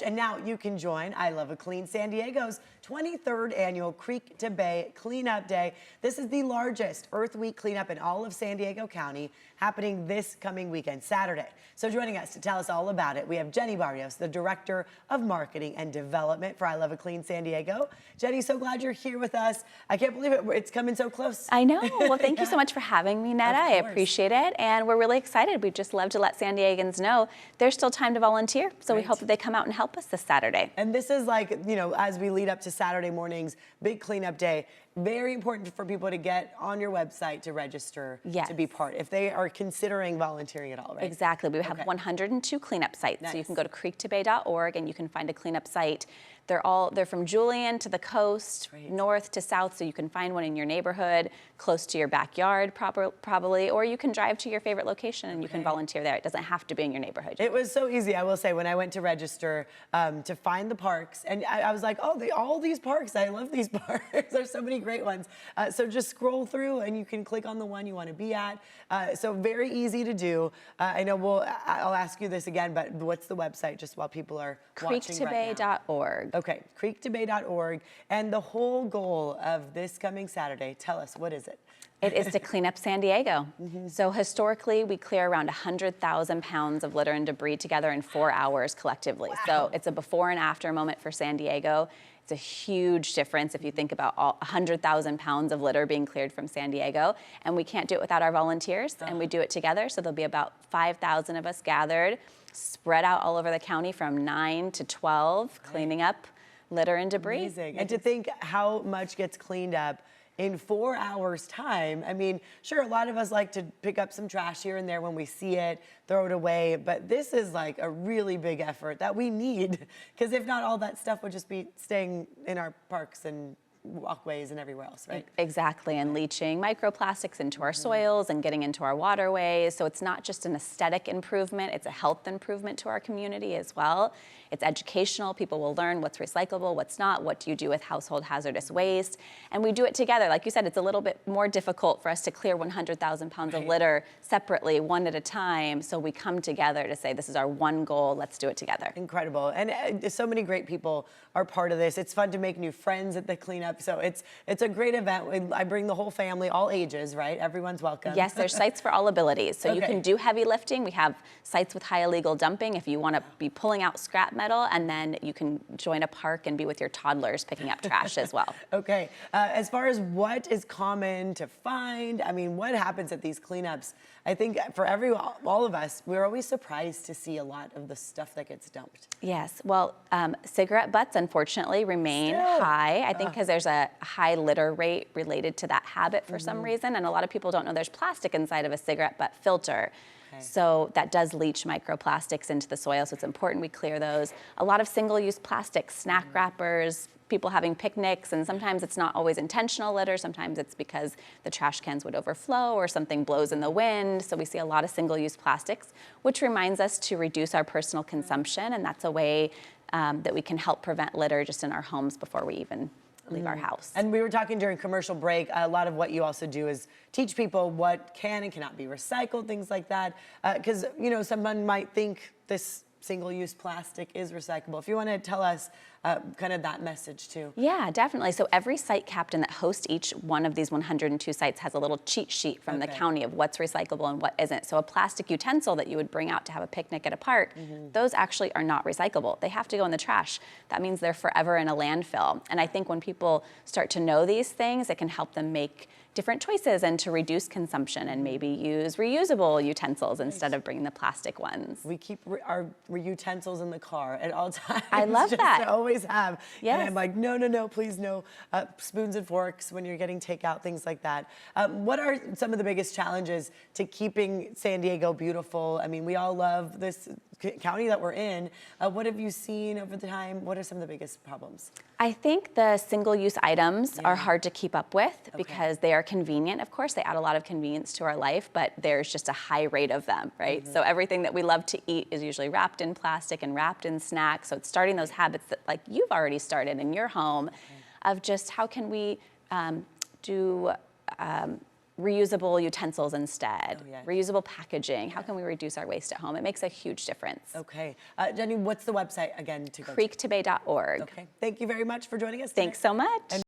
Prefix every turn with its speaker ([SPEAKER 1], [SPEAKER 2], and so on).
[SPEAKER 1] And now you can join I Love a Clean San Diego's 23rd annual Creek to Bay Cleanup Day. This is the largest Earth Week cleanup in all of San Diego County, happening this coming weekend, Saturday. So joining us to tell us all about it, we have Jenny Barrios, the Director of Marketing and Development for I Love a Clean San Diego. Jenny, so glad you're here with us. I can't believe it's coming so close.
[SPEAKER 2] I know. Well, thank you so much for having me, Netta. I appreciate it. And we're really excited. We'd just love to let San Diegans know there's still time to volunteer. So we hope that they come out and help us this Saturday.
[SPEAKER 1] And this is like, you know, as we lead up to Saturday morning's big cleanup day, very important for people to get on your website to register to be part, if they are considering volunteering at all, right?
[SPEAKER 2] Exactly. We have 102 cleanup sites.
[SPEAKER 1] Nice.
[SPEAKER 2] So you can go to creektobay.org and you can find a cleanup site. They're from Julian to the coast, north to south, so you can find one in your neighborhood, close to your backyard probably, or you can drive to your favorite location and you can volunteer there. It doesn't have to be in your neighborhood.
[SPEAKER 1] It was so easy, I will say, when I went to register to find the parks, and I was like, oh, all these parks, I love these parks. There's so many great ones. So just scroll through and you can click on the one you want to be at. So very easy to do. I know I'll ask you this again, but what's the website just while people are watching right now?
[SPEAKER 2] Creektobay.org.
[SPEAKER 1] Okay, creektobay.org. And the whole goal of this coming Saturday, tell us, what is it?
[SPEAKER 2] It is to clean up San Diego. So historically, we clear around 100,000 pounds of litter and debris together in 4 hours collectively.
[SPEAKER 1] Wow.
[SPEAKER 2] So it's a before and after moment for San Diego. It's a huge difference if you think about all 100,000 pounds of litter being cleared from San Diego. And we can't do it without our volunteers, and we do it together. So there'll be about 5,000 of us gathered, spread out all over the county from 9 to 12, cleaning up litter and debris.
[SPEAKER 1] Amazing. And to think how much gets cleaned up in 4 hours time. I mean, sure, a lot of us like to pick up some trash here and there when we see it, throw it away, but this is like a really big effort that we need, because if not, all that stuff would just be staying in our parks and walkways and everywhere else, right?
[SPEAKER 2] Exactly, and leaching microplastics into our soils and getting into our waterways. So it's not just an aesthetic improvement, it's a health improvement to our community as well. It's educational. People will learn what's recyclable, what's not, what do you do with household hazardous waste. And we do it together. Like you said, it's a little bit more difficult for us to clear 100,000 pounds of litter separately, one at a time. So we come together to say, this is our one goal, let's do it together.
[SPEAKER 1] Incredible. And so many great people are part of this. It's fun to make new friends at the cleanup. So it's a great event. I bring the whole family, all ages, right? Everyone's welcome.
[SPEAKER 2] Yes, there's sites for all abilities. So you can do heavy lifting. We have sites with high illegal dumping if you want to be pulling out scrap metal, and then you can join a park and be with your toddlers picking up trash as well.
[SPEAKER 1] Okay. As far as what is common to find, I mean, what happens at these cleanups? I think for all of us, we're always surprised to see a lot of the stuff that gets dumped.
[SPEAKER 2] Yes. Well, cigarette butts, unfortunately, remain high. I think because there's a high litter rate related to that habit for some reason, and a lot of people don't know there's plastic inside of a cigarette butt filter. So that does leach microplastics into the soil, so it's important we clear those. A lot of single-use plastics, snack wrappers, people having picnics, and sometimes it's not always intentional litter, sometimes it's because the trash cans would overflow or something blows in the wind, so we see a lot of single-use plastics, which reminds us to reduce our personal consumption, and that's a way that we can help prevent litter just in our homes before we even leave our house.
[SPEAKER 1] And we were talking during commercial break, a lot of what you also do is teach people what can and cannot be recycled, things like that. Because, you know, someone might think this single-use plastic is recyclable. If you want to tell us kind of that message too.
[SPEAKER 2] Yeah, definitely. So every site captain that hosts each one of these 102 sites has a little cheat sheet from the county of what's recyclable and what isn't. So a plastic utensil that you would bring out to have a picnic at a park, those actually are not recyclable. They have to go in the trash. That means they're forever in a landfill. And I think when people start to know these things, it can help them make different choices and to reduce consumption and maybe use reusable utensils instead of bringing the plastic ones.
[SPEAKER 1] We keep our utensils in the car at all times.
[SPEAKER 2] I love that.
[SPEAKER 1] To always have.
[SPEAKER 2] Yes.
[SPEAKER 1] And I'm like, no, please no spoons and forks when you're getting takeout, things like that. What are some of the biggest challenges to keeping San Diego beautiful? I mean, we all love this county that we're in. What have you seen over the time? What are some of the biggest problems?
[SPEAKER 2] I think the single-use items are hard to keep up with because they are convenient. Of course, they add a lot of convenience to our life, but there's just a high rate of them, right? So everything that we love to eat is usually wrapped in plastic and wrapped in snacks. So it's starting those habits that like you've already started in your home of just how can we do reusable utensils instead,
[SPEAKER 1] Oh, yes.
[SPEAKER 2] reusable packaging. How can we reduce our waste at home? It makes a huge difference.
[SPEAKER 1] Okay. Jenny, what's the website again to go to?
[SPEAKER 2] creektobay.org.
[SPEAKER 1] Okay. Thank you very much for joining us today.
[SPEAKER 2] Thanks so much.